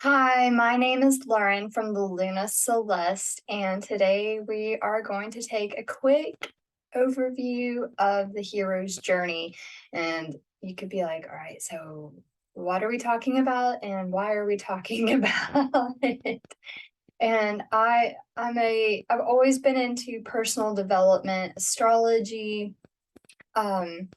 Hi, my name is Lauren from the Luna Celeste, and today we are going to take a quick overview of the hero's journey. And you could be like, all right, so what are we talking about and why are we talking about it? And I've always been into personal development, astrology, um,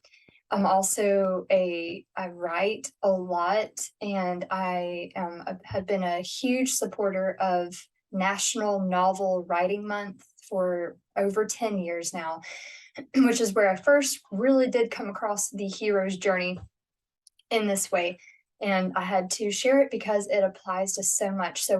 I write a lot, and have been a huge supporter of National Novel Writing Month for over 10 years now, which is where I first really did come across the hero's journey in this way. And I had to share it because it applies to so much. So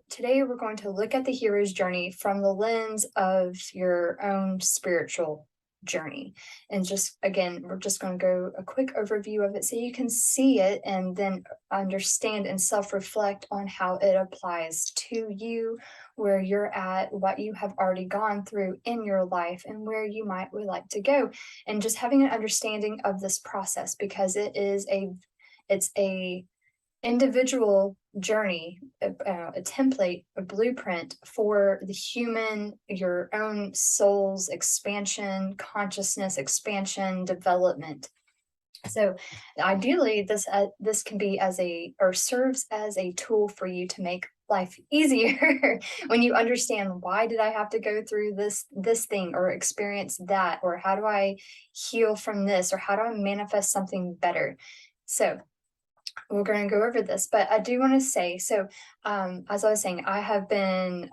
today we're going to look at the hero's journey from the lens of your own spiritual journey. And just again, we're just going to go a quick overview of it so you can see it and then understand and self-reflect on how it applies to you, where you're at, what you have already gone through in your life, and where you would like to go, and just having an understanding of this process because it's a individual journey, a template, a blueprint for the human, your own soul's expansion, consciousness expansion, development. So ideally, this can be as a or serves as a tool for you to make life easier when you understand, why did I have to go through this thing or experience that, or how do I heal from this, or how do I manifest something better. So we're going to go over this, but I do want to say, so as I was saying, I have been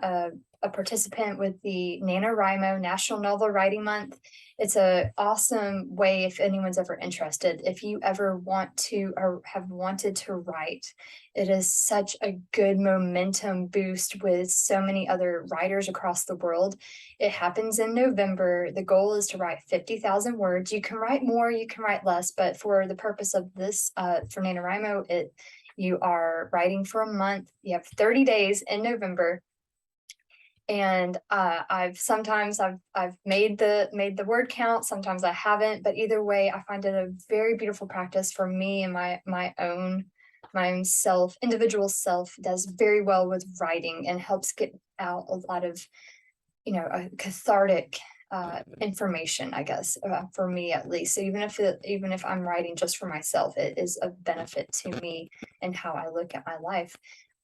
a participant with the NaNoWriMo National Novel Writing Month. It's a awesome way if anyone's ever interested. If you ever want to or have wanted to write, it is such a good momentum boost with so many other writers across the world. It happens in November. The goal is to write 50,000 words. You can write more, you can write less, but for the purpose of this, for NaNoWriMo, you are writing for a month. You have 30 days in November, and I've made the word count. Sometimes I haven't, but either way, I find it a very beautiful practice for me, and my own self, individual self, does very well with writing and helps get out a lot of, a cathartic information, I guess, for me at least. So even if I'm writing just for myself, it is a benefit to me and how I look at my life.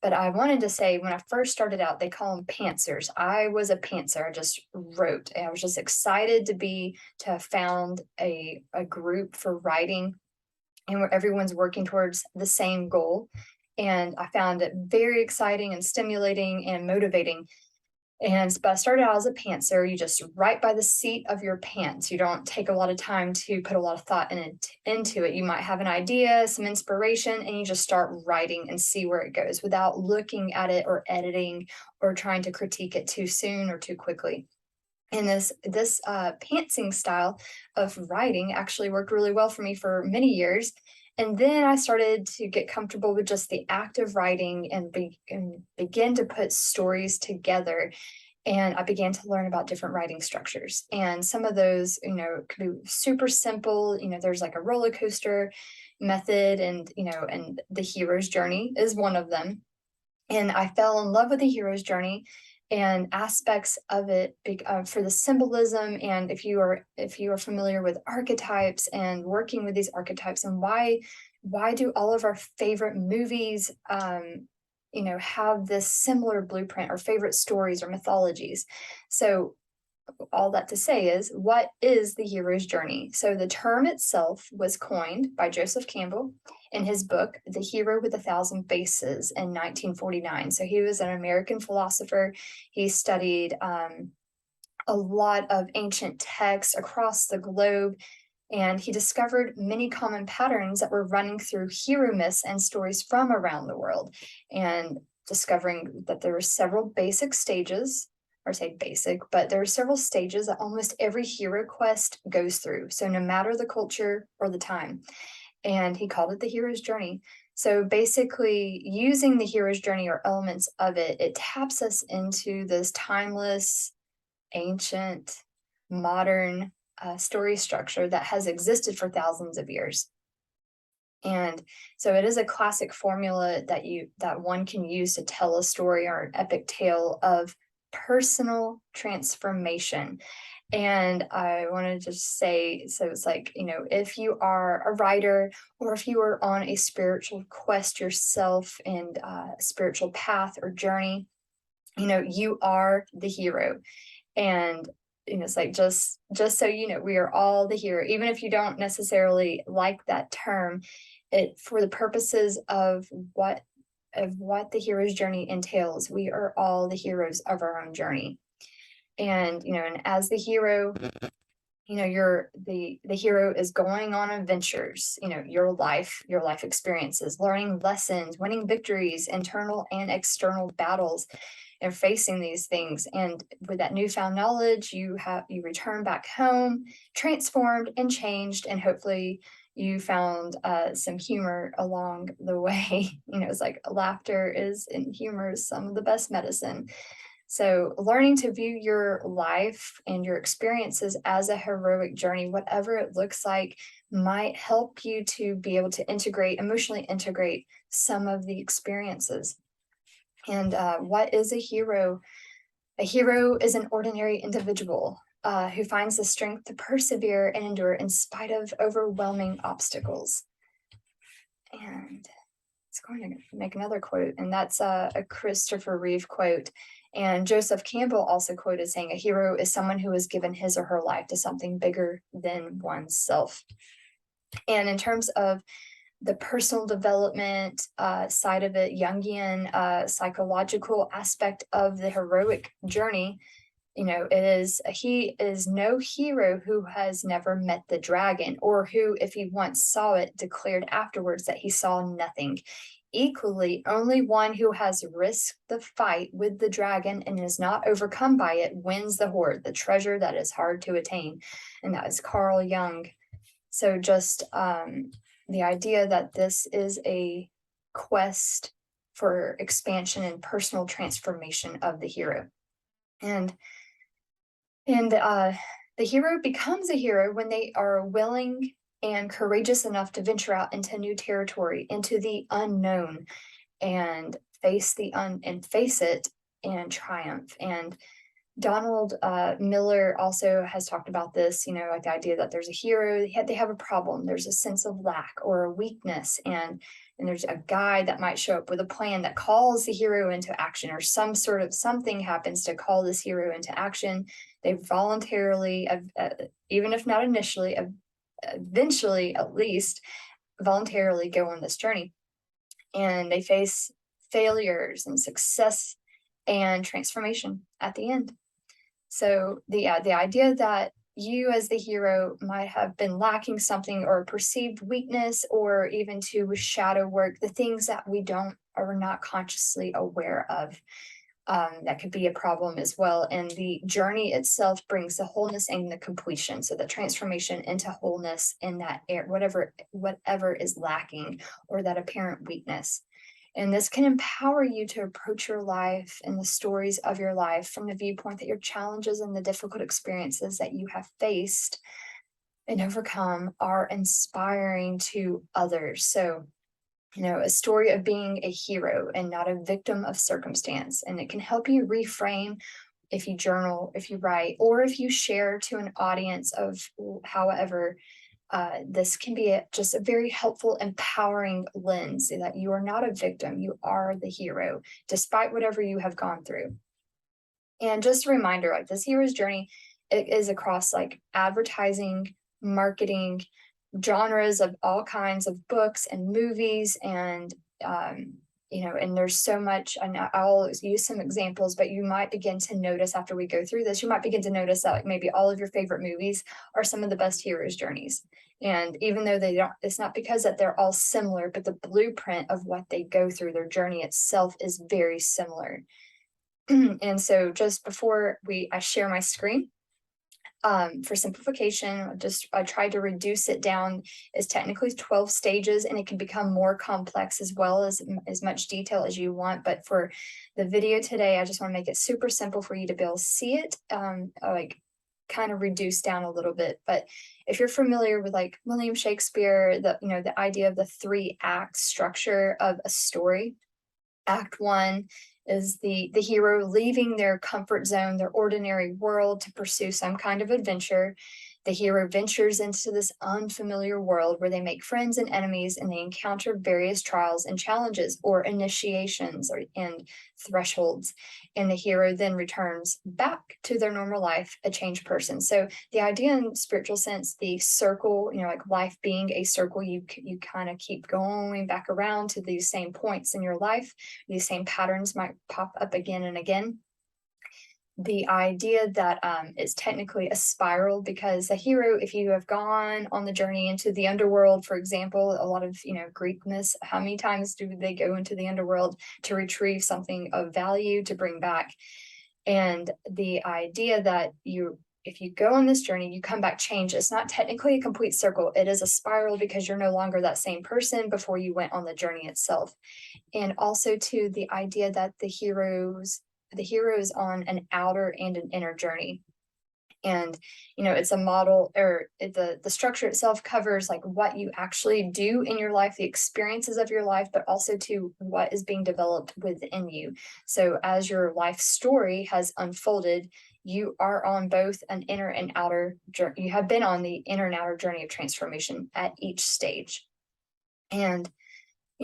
But I wanted to say, when I first started out, they call them pantsers. I was a pantser. I just wrote, and I was just excited to have found a group for writing, and where everyone's working towards the same goal. And I found it very exciting and stimulating and motivating. But I started out as a pantser. You just write by the seat of your pants. You don't take a lot of time to put a lot of thought into it. You might have an idea, some inspiration, and you just start writing and see where it goes without looking at it or editing or trying to critique it too soon or too quickly. And this pantsing style of writing actually worked really well for me for many years. And then I started to get comfortable with just the act of writing and begin to put stories together. And I began to learn about different writing structures. And some of those, could be super simple. There's like a roller coaster method, and the hero's journey is one of them. And I fell in love with the hero's journey and aspects of it, for the symbolism. And if you are familiar with archetypes and working with these archetypes, and why do all of our favorite movies have this similar blueprint, or favorite stories or mythologies. So all that to say is, what is the hero's journey? So the term itself was coined by Joseph Campbell in his book, The Hero with a Thousand Faces, in 1949. So he was an American philosopher. He studied a lot of ancient texts across the globe, and he discovered many common patterns that were running through hero myths and stories from around the world, and discovering that there were several basic stages, or say basic, but there are several stages that almost every hero quest goes through. So no matter the culture or the time. And he called it the hero's journey. So basically, using the hero's journey or elements of it, it taps us into this timeless, ancient, modern story structure that has existed for thousands of years. And so it is a classic formula that one can use to tell a story or an epic tale of personal transformation. And I wanted to just say, so it's like, if you are a writer, or if you are on a spiritual quest yourself, and spiritual path or journey, you are the hero. And it's like, just so we are all the hero, even if you don't necessarily like that term. It, for the purposes of what the hero's journey entails, we are all the heroes of our own journey. And and as the hero, you're the hero is going on adventures, your life experiences, learning lessons, winning victories, internal and external battles, and facing these things. And with that newfound knowledge, you return back home transformed and changed, and hopefully you found some humor along the way. It's like laughter is, and humor is some of the best medicine. So learning to view your life and your experiences as a heroic journey, whatever it looks like, might help you to be able to emotionally integrate some of the experiences. And what is a hero? A hero is an ordinary individual who finds the strength to persevere and endure in spite of overwhelming obstacles. And it's going to make another quote, and that's a Christopher Reeve quote. And Joseph Campbell also quoted saying, a hero is someone who has given his or her life to something bigger than oneself. And in terms of the personal development side of it, Jungian psychological aspect of the heroic journey, he is no hero who has never met the dragon, or who, if he once saw it, declared afterwards that he saw nothing. Equally, only one who has risked the fight with the dragon and is not overcome by it wins the hoard, the treasure that is hard to attain. And that is Carl Jung. So just the idea that this is a quest for expansion and personal transformation of the hero. And the hero becomes a hero when they are willing and courageous enough to venture out into new territory, into the unknown, and face it and triumph. And Donald Miller also has talked about this, like the idea that there's a hero, they have a problem, there's a sense of lack or a weakness, and there's a guide that might show up with a plan that calls the hero into action, or something happens to call this hero into action. They voluntarily, even if not initially, eventually at least, voluntarily go on this journey, and they face failures and success and transformation at the end. So the idea that you as the hero might have been lacking something, or perceived weakness, or even to shadow work, the things that we are not consciously aware of, that could be a problem as well. And the journey itself brings the wholeness and the completion. So the transformation into wholeness in that whatever is lacking, or that apparent weakness. And this can empower you to approach your life and the stories of your life from the viewpoint that your challenges and the difficult experiences that you have faced and overcome are inspiring to others. So, a story of being a hero and not a victim of circumstance. And it can help you reframe if you journal, if you write, or if you share to an audience of however. This can be just a very helpful, empowering lens, that you are not a victim, you are the hero, despite whatever you have gone through. And just a reminder, like this hero's journey, it is across like advertising, marketing, genres of all kinds of books and movies, and and there's so much. And I'll use some examples, but you might begin to notice after we go through this, you might begin to notice that like maybe all of your favorite movies are some of the best heroes' journeys. And even though it's not because that they're all similar, but the blueprint of what they go through, their journey itself, is very similar. And so just before I share my screen, for simplification, I tried to reduce it down as technically 12 stages, and it can become more complex as well, as much detail as you want. But for the video today, I just want to make it super simple for you to be able to see it, like kind of reduced down a little bit. But if you're familiar with like William Shakespeare, the idea of the 3 act structure of a story, Act 1 is the hero leaving their comfort zone, their ordinary world, to pursue some kind of adventure. The hero ventures into this unfamiliar world where they make friends and enemies, and they encounter various trials and challenges, or initiations, and thresholds. And the hero then returns back to their normal life, a changed person. So the idea in spiritual sense, the circle, like life being a circle, you kind of keep going back around to these same points in your life. These same patterns might pop up again and again. The idea that it's technically a spiral, because the hero, if you have gone on the journey into the underworld, for example, a lot of Greek myths, how many times do they go into the underworld to retrieve something of value to bring back? And the idea that if you go on this journey, you come back changed. It's not technically a complete circle. It is a spiral, because you're no longer that same person before you went on the journey itself. And also to the idea that the hero is on an outer and an inner journey. And it's a model, or the structure itself covers like what you actually do in your life, the experiences of your life, but also to what is being developed within you. So as your life story has unfolded, you are on both an inner and outer journey. You have been on the inner and outer journey of transformation at each stage. And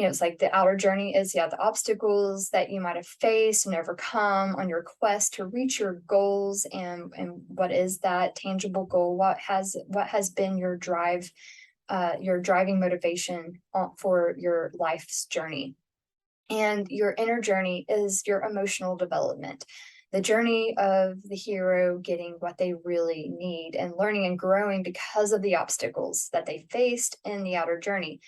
it's like the outer journey is, the obstacles that you might have faced and overcome on your quest to reach your goals. And what is that tangible goal? What has been your drive, your driving motivation for your life's journey? And your inner journey is your emotional development, the journey of the hero getting what they really need and learning and growing because of the obstacles that they faced in the outer journey.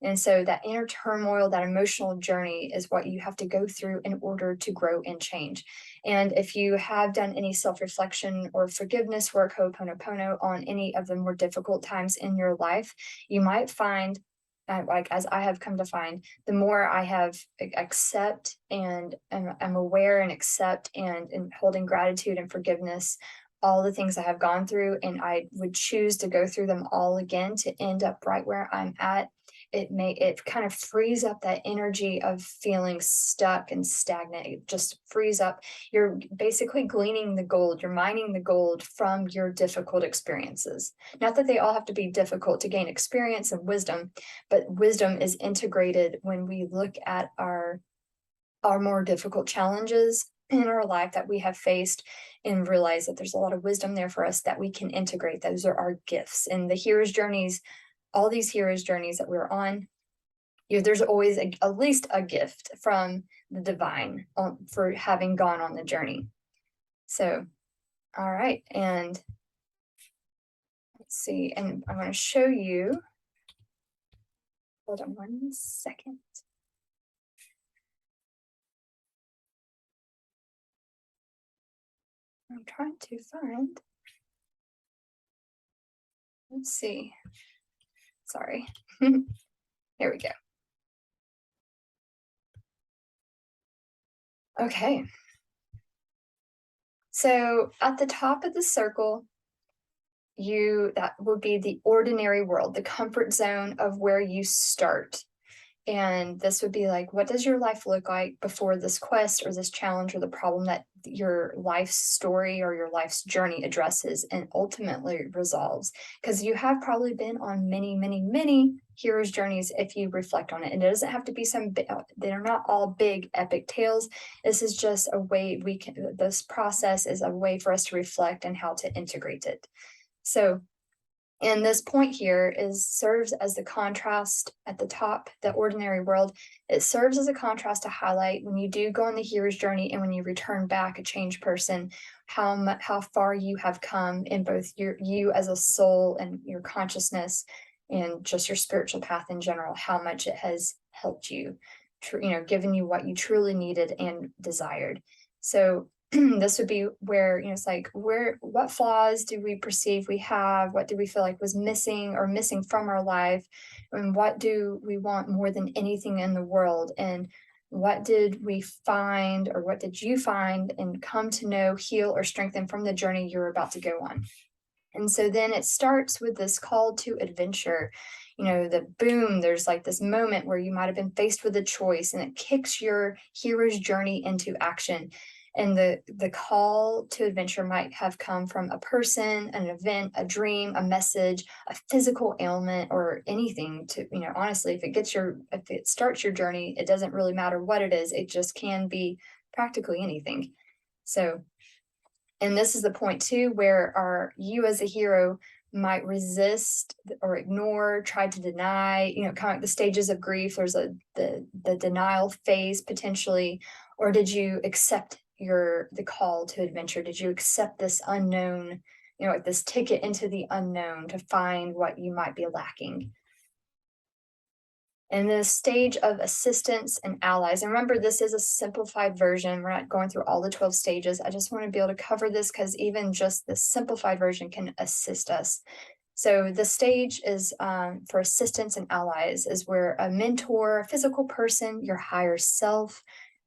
And so that inner turmoil, that emotional journey, is what you have to go through in order to grow and change. And if you have done any self-reflection or forgiveness work, Ho'oponopono, on any of the more difficult times in your life, you might find, like as I have come to find, the more I have accept and am aware and accept and holding gratitude and forgiveness, all the things I have gone through, and I would choose to go through them all again to end up right where I'm at. It kind of frees up that energy of feeling stuck and stagnant. It just frees up. You're basically gleaning the gold, you're mining the gold from your difficult experiences. Not that they all have to be difficult to gain experience and wisdom, but wisdom is integrated when we look at our more difficult challenges in our life that we have faced, and realize that there's a lot of wisdom there for us that we can integrate. Those are our gifts. And the hero's journeys, all these hero's journeys that we're on, there's always at least a gift from the divine for having gone on the journey. So, all right. And let's see. And I'm going to show you. Hold on 1 second. I'm trying to find. Let's see. Sorry. Here we go. Okay. So at the top of the circle, that would be the ordinary world, the comfort zone of where you start. And this would be like, what does your life look like before this quest or this challenge or the problem that your life's story or your life's journey addresses and ultimately resolves? Because you have probably been on many, many, many hero's journeys if you reflect on it. And it doesn't have to be they're not all big epic tales. This is just a way this process is a way for us to reflect and how to integrate it. So, and this point here serves as the contrast at the top, the ordinary world. It serves as a contrast to highlight when you do go on the hero's journey and when you return back a changed person, how far you have come in both you as a soul and your consciousness and just your spiritual path in general, how much it has helped you, given you what you truly needed and desired. So this would be where, it's like, what flaws do we perceive we have? What do we feel like was missing from our life? And what do we want more than anything in the world? And What did we find, or what did you find and come to know, heal, or strengthen from the journey you're about to go on? And so then it starts with this call to adventure. The boom, there's like this moment where you might have been faced with a choice, and it kicks your hero's journey into action. And the call to adventure might have come from a person, an event, a dream, a message, a physical ailment, or anything. To, honestly, if it starts your journey, it doesn't really matter what it is. It just can be practically anything. So, and this is the point too, where you as a hero might resist or ignore, try to deny, kind of the stages of grief. There's the denial phase potentially. Or did you accept the call to adventure? Did you accept this unknown, like this ticket into the unknown to find what you might be lacking? And the stage of assistance and allies. And remember, this is a simplified version. We're not going through all the 12 stages. I just want to be able to cover this because even just the simplified version can assist us. So the stage is for assistance and allies is where a mentor, a physical person, your higher self,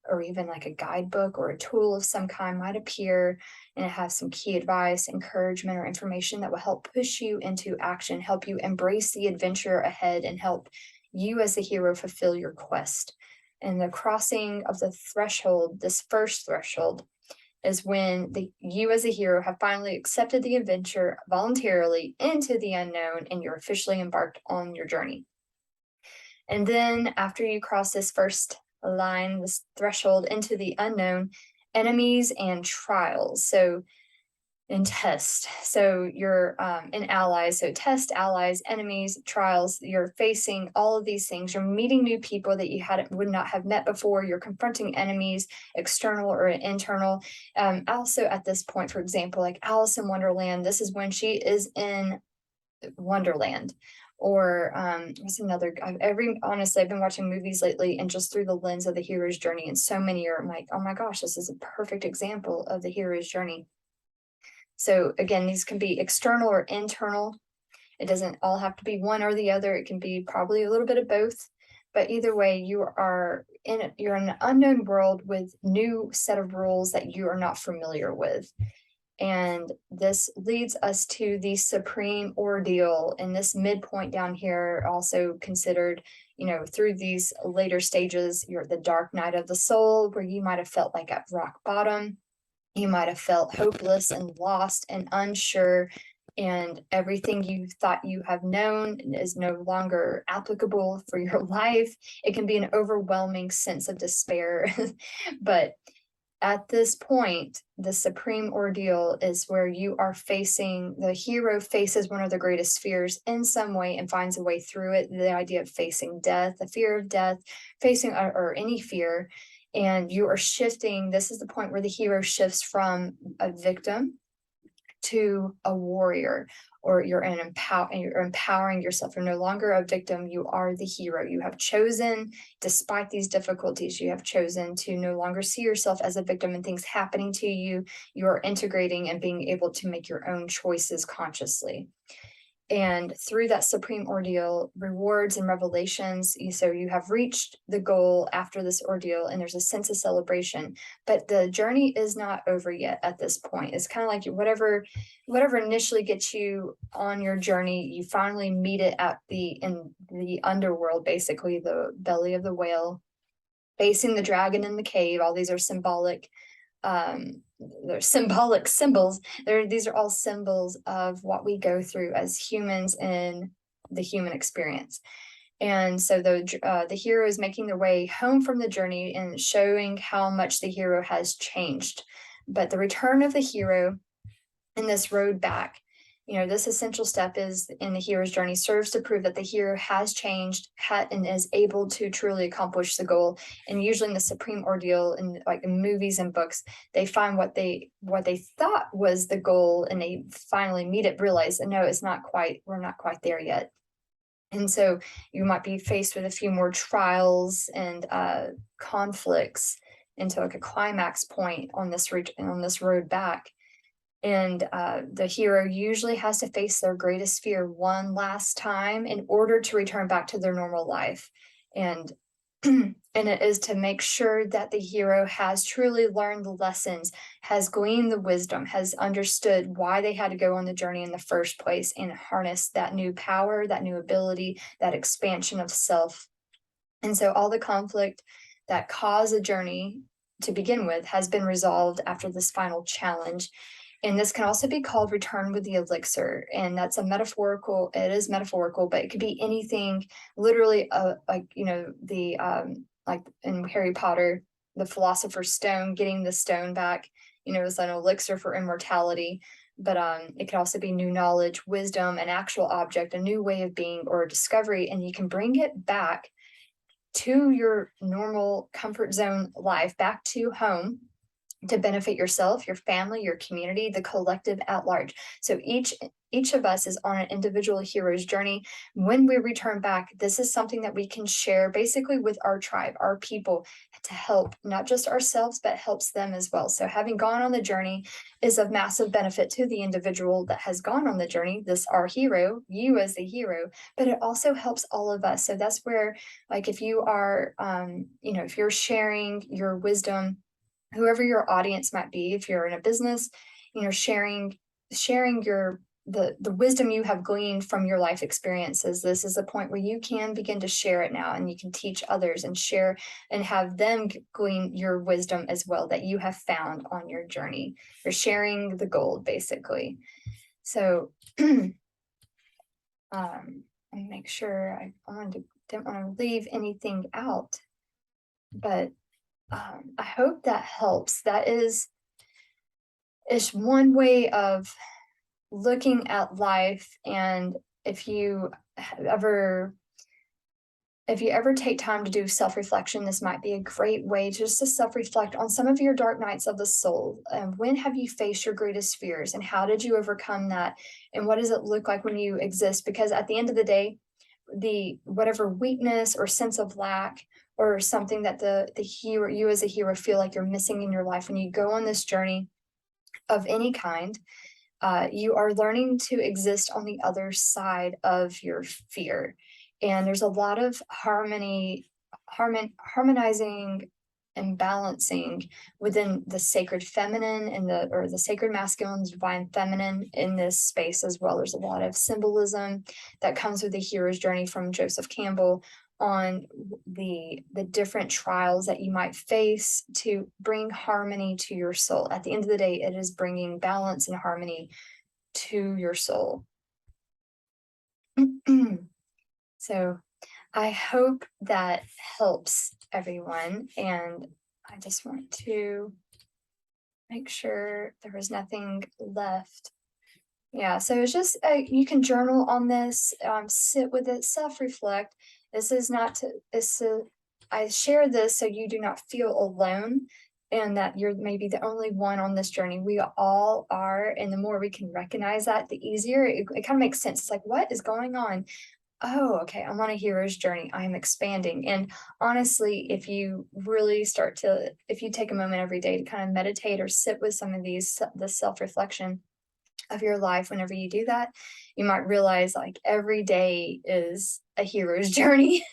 or even like a guidebook or a tool of some kind might appear, and it has some key advice, encouragement, or information that will help push you into action, help you embrace the adventure ahead, and help you as a hero fulfill your quest. And the crossing of the threshold, this first threshold, is when you as a hero have finally accepted the adventure voluntarily into the unknown, and you're officially embarked on your journey. And then after you cross this first line, this threshold into the unknown, enemies and trials. So and test. So you're in allies. So test, allies, enemies, trials. You're facing all of these things. You're meeting new people that you would not have met before. You're confronting enemies, external or internal. Also at this point, for example, like Alice in Wonderland, this is when she is in Wonderland. Or what's another? Honestly, I've been watching movies lately, and just through the lens of the hero's journey, and so many are like, oh my gosh, this is a perfect example of the hero's journey. So again, these can be external or internal. It doesn't all have to be one or the other. It can be probably a little bit of both. But either way, you're in an unknown world with new set of rules that you are not familiar with. And this leads us to the supreme ordeal. And this midpoint down here, also considered, through these later stages, you're the dark night of the soul, where you might have felt like at rock bottom. You might have felt hopeless and lost and unsure, and everything you thought you have known is no longer applicable for your life. It can be an overwhelming sense of despair. But at this point, the supreme ordeal is where the hero faces one of the greatest fears in some way and finds a way through it. The idea of facing death, the fear of death, facing or any fear. And you are shifting. This is the point where the hero shifts from a victim to a warrior, or you're empowering yourself. You're no longer a victim. You are the hero. You have chosen, despite these difficulties, you have chosen to no longer see yourself as a victim and things happening to you. You are integrating and being able to make your own choices consciously. And through that supreme ordeal, rewards and revelations. So you have reached the goal after this ordeal, and there's a sense of celebration. But the journey is not over yet at this point. It's kind of like whatever initially gets you on your journey, you finally meet it in the underworld, basically the belly of the whale, facing the dragon in the cave. All these are symbolic. They're symbolic symbols. These are all symbols of what we go through as humans in the human experience. And so the hero is making their way home from the journey and showing how much the hero has changed. But the return of the hero in this road back, this essential step is in the hero's journey, serves to prove that the hero has changed and is able to truly accomplish the goal. And usually in the supreme ordeal, in like in movies and books, they find what they thought was the goal, and they finally meet it, realize that no, we're not quite there yet. And so you might be faced with a few more trials and conflicts into like a climax point on this road back. And the hero usually has to face their greatest fear one last time in order to return back to their normal life. And And it is to make sure that the hero has truly learned the lessons, has gleaned the wisdom, has understood why they had to go on the journey in the first place, and harness that new power, that new ability, that expansion of self. And so all the conflict that caused the journey to begin with has been resolved after this final challenge. And this can also be called return with the elixir. And that's a metaphorical, it is metaphorical, but it could be anything, literally, like, like in Harry Potter, the philosopher's stone, getting the stone back, is an elixir for immortality. But it could also be new knowledge, wisdom, an actual object, a new way of being, or a discovery, and you can bring it back to your normal comfort zone life, back to home, to benefit yourself, your family, your community, the collective at large. So each of us is on an individual hero's journey. When we return back, this is something that we can share basically with our tribe, our people, to help not just ourselves, but helps them as well. So having gone on the journey is of massive benefit to the individual that has gone on the journey, this our hero, you as the hero, but it also helps all of us. So that's where, like, if you are, if you're sharing your wisdom, whoever your audience might be, if you're in a business, sharing your the wisdom you have gleaned from your life experiences. This is a point where you can begin to share it now, and you can teach others and share and have them glean your wisdom as well that you have found on your journey. You're sharing the gold, basically. So and make sure didn't want to leave anything out, but I hope that helps. That is one way of looking at life. And if you ever take time to do self-reflection, this might be a great way just to self-reflect on some of your dark nights of the soul. When have you faced your greatest fears, and how did you overcome that? And what does it look like when you exist? Because at the end of the day, the whatever weakness or sense of lack, or something that the hero, you as a hero, feel like you're missing in your life, when you go on this journey of any kind, you are learning to exist on the other side of your fear. And there's a lot of harmonizing and balancing within the sacred feminine and the sacred masculine, divine feminine in this space as well. There's a lot of symbolism that comes with the hero's journey from Joseph Campbell on the different trials that you might face to bring harmony to your soul. At the end of the day, it is bringing balance and harmony to your soul. So I hope that helps everyone, and I just want to make sure there was nothing left. Yeah, so it's just you can journal on this, sit with it, self-reflect. This is not to I share this so you do not feel alone, and that you're maybe the only one on this journey. We all are, and the more we can recognize that, the easier it kind of makes sense. It's like, what is going on? Oh, okay, I'm on a hero's journey. I'm expanding. And honestly, if you really if you take a moment every day to kind of meditate or sit with some of the self-reflection of your life, whenever you do that, you might realize like every day is a hero's journey.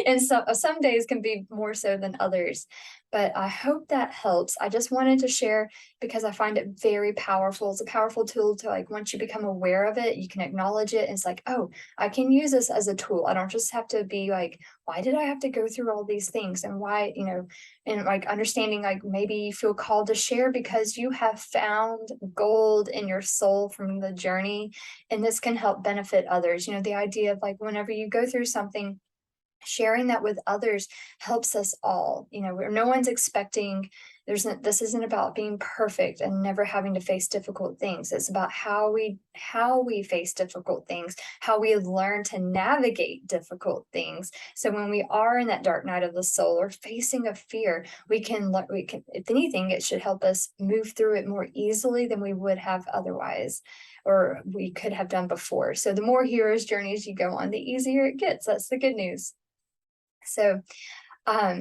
And so some days can be more so than others. But I hope that helps. I just wanted to share because I find it very powerful. It's a powerful tool to, like, once you become aware of it, you can acknowledge it. And it's like, oh, I can use this as a tool. I don't just have to be like, why did I have to go through all these things? And why, and like understanding, like, maybe you feel called to share because you have found gold in your soul from the journey. And this can help benefit others. The idea of, like, whenever you go through something, sharing that with others helps us all. Where no one's expecting, this isn't about being perfect and never having to face difficult things. It's about how we face difficult things, how we learn to navigate difficult things. So when we are in that dark night of the soul or facing a fear, we can, if anything, it should help us move through it more easily than we would have otherwise, or we could have done before. So the more hero's journeys you go on, the easier it gets. That's the good news. So,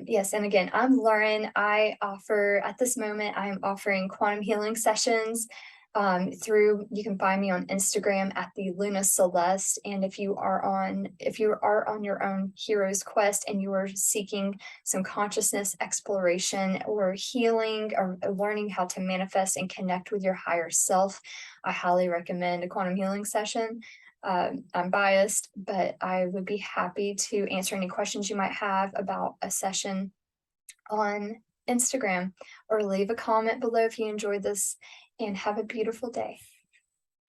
yes, and again, I'm Lauren. At this moment, I am offering quantum healing sessions You can find me on Instagram at the Luna Celeste. And if you are on your own hero's quest and you are seeking some consciousness exploration or healing or learning how to manifest and connect with your higher self, I highly recommend a quantum healing session. I'm biased, but I would be happy to answer any questions you might have about a session on Instagram, or leave a comment below if you enjoyed this, and have a beautiful day.